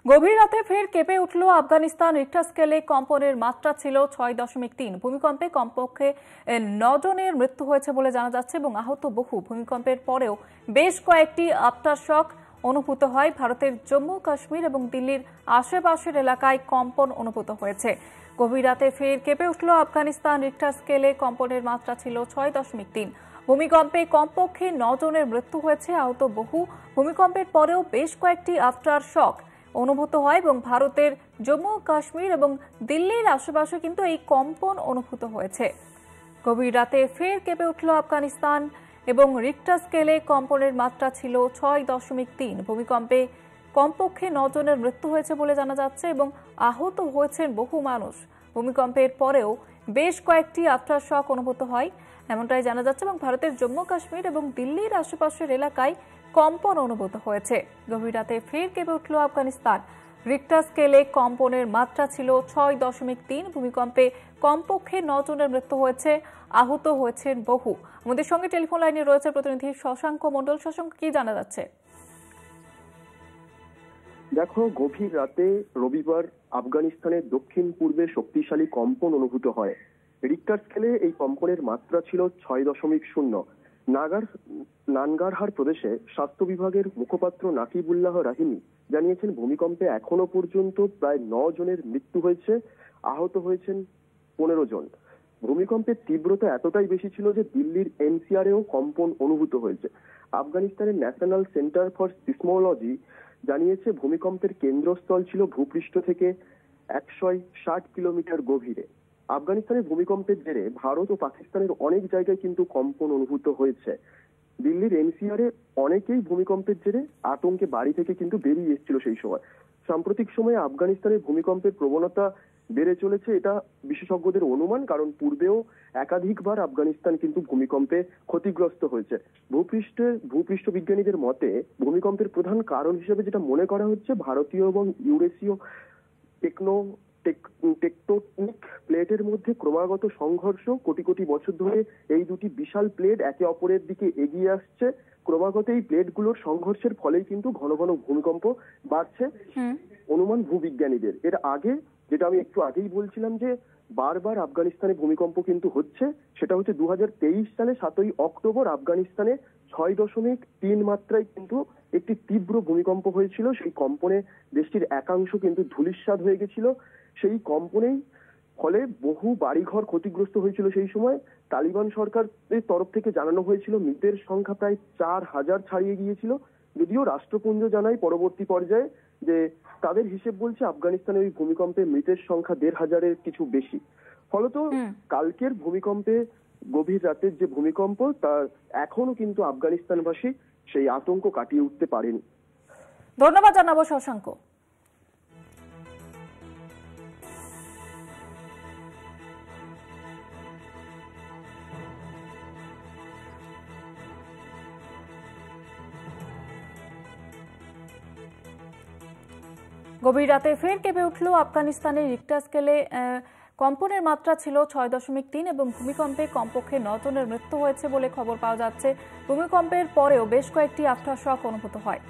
গভীর রাতে ফের কেঁপে উঠল আফগানিস্তান। রিক্টার স্কেলে কম্পনের মাত্রা ছিল 6.3। ভূমিকম্পে কমপক্ষে 9 জনের মৃত্যু হয়েছে বলে জানা যাচ্ছে এবং আহত বহু। ভূমিকম্পের পরেও বেশ কয়েকটি আফটার শক অনুভূত হয়। ভারতের জম্মু কাশ্মীর এবং দিল্লির আশেপাশের এলাকায় কম্পন অনুভূত হয়েছে। গভীর রাতে ফের কেঁপে উঠল আফগানিস্তান। রিক্টার স্কেলে কম্পনের মাত্রা ছিল 6.3। ভূমিকম্পে কমপক্ষে 9 জনের মৃত্যু হয়েছে, আহত বহু। ভূমিকম্পের পরেও বেশ কয়েকটি আফটার শক অনুভূত হয় এবং ভারতের জম্মু কাশ্মীর এবং দিল্লির আশেপাশে কিন্তু এই কম্পন অনুভূত হয়েছে। গভীর রাতে ফের কেঁপে উঠল আফগানিস্তান এবং রিক্টার স্কেলে কম্পনের মাত্রা ছিল 6.3। ভূমিকম্পে কমপক্ষে 9 জনের মৃত্যু হয়েছে বলে জানা যাচ্ছে এবং আহত হয়েছেন বহু মানুষ। ভূমিকম্পের পরেও বেশ কয়েকটি আফটার শক অনুভূত হয় এমনটাই জানা যাচ্ছে এবং ভারতের জম্মু কাশ্মীর এবং দিল্লির আশেপাশের এলাকায় কম্পন অনুভূত হয়েছে। গভীর রাতে ফের কেঁপে উঠল আফগানিস্তান। রিক্টার স্কেলে কম্পনের মাত্রা ছিল 6.3। ভূমিকম্পে কমপক্ষে 9 জনের মৃত্যু হয়েছে, আহত হয়েছেন বহু। আমাদের সঙ্গে টেলিফোন লাইনে রয়েছে প্রতিনিধি শশাঙ্ক মণ্ডল। শশাঙ্ক, কি জানা যাচ্ছে? দেখো, গভীর রাতে রবিবার আফগানিস্তানের দক্ষিণ পূর্বে শক্তিশালী কম্পন অনুভূত হয়। রিক্টার স্কেলে এই কম্পনের মাত্রা ছিল 6.0। নানগারহার প্রদেশে স্বাস্থ্য বিভাগের মুখপাত্র নাকিবুল্লাহ রাহিমি জানিয়েছেন, ভূমিকম্পে এখনো পর্যন্ত প্রায় 9 জনের মৃত্যু হয়েছে, আহত হয়েছেন 15 জন। ভূমিকম্পের তীব্রতা এতটাই বেশি ছিল যে দিল্লির এনসিআরেও কম্পন অনুভূত হয়েছে। আফগানিস্তানের ন্যাশনাল সেন্টার ফর সিসমোলজি জানিয়েছে, ভূমিকম্পের কেন্দ্রস্থল ছিল ভূপৃষ্ঠ থেকে 160 কিলোমিটার গভীরে। আফগানিস্তানের ভূমিকম্পের জেরে ভারত ও পাকিস্তানের অনেক জায়গায় কিন্তু কম্পন অনুভূত হয়েছে। দিল্লির এনসিআরে অনেকেই ভূমিকম্পের জেরে আতঙ্কে বাড়ি থেকে কিন্তু বেরিয়ে এসেছিল সেই সময়। সাম্প্রতিক সময়ে আফগানিস্তানের ভূমিকম্পের প্রবণতা বেড়ে চলেছে, এটা বিশেষজ্ঞদের অনুমান, কারণ পূর্বেও একাধিকবার আফগানিস্তান কিন্তু ভূমিকম্পে ক্ষতিগ্রস্ত হয়েছে। ভূপৃষ্ঠ বিজ্ঞানীদের মতে ভূমিকম্পের প্রধান কারণ হিসেবে যেটা মনে করা হচ্ছে, ভারতীয় এবং ইউরেশীয় টেকটোনিক প্লেটের মধ্যে ক্রমাগত সংঘর্ষ। কোটি কোটি বছর ধরে এই দুটি বিশাল প্লেট একে অপরের দিকে এগিয়ে আসছে। ক্রমাগত এই প্লেটগুলোর সংঘর্ষের ফলেই কিন্তু ঘন ঘন ভূমিকম্প বাড়ছে অনুমান ভূবিজ্ঞানীদের। এর আগে যেটা আমি একটু আগেই বলছিলাম যে বারবার আফগানিস্তানে ভূমিকম্প কিন্তু হচ্ছে, সেটা হচ্ছে 2023 সালে 7ই অক্টোবর আফগানিস্তানে 6.3 মাত্রায় কিন্তু একটি তীব্র ভূমিকম্প হয়েছিল। সেই কম্পনে দেশটির একাংশ কিন্তু ধূলিসাৎ হয়ে গেছিল। সেই কম্পনেই ফলে বহু বাড়িঘর ক্ষতিগ্রস্ত হয়েছিল। সেই সময় তালিবান সরকারের তরফ থেকে জানানো হয়েছিল মৃতের সংখ্যা প্রায় 4000 ছাড়িয়ে গিয়েছিল। যদিও রাষ্ট্রপুঞ্জ জানায় পরবর্তী পর্যায়ে যে তাদের হিসেব বলছে আফগানিস্তানের ওই ভূমিকম্পে মৃতের সংখ্যা 1500-এর কিছু বেশি। ফলত কালকের ভূমিকম্পে, গভীর রাতের যে ভূমিকম্প, তা এখনো কিন্তু আফগানিস্তানবাসী সেই আতঙ্ক কাটিয়ে উঠতে পারেনি। ধন্যবাদ জানাবো শশাঙ্ক। গভীর রাতে ফের কেঁপে উঠল আফগানিস্তানের। রিক্টার স্কেলে কম্পনের মাত্রা ছিল 6.3 এবং ভূমিকম্পে কমপক্ষে 9 জনের মৃত্যু হয়েছে বলে খবর পাওয়া যাচ্ছে। ভূমিকম্পের পরেও বেশ কয়েকটি আফটার শক অনুভূত হয়।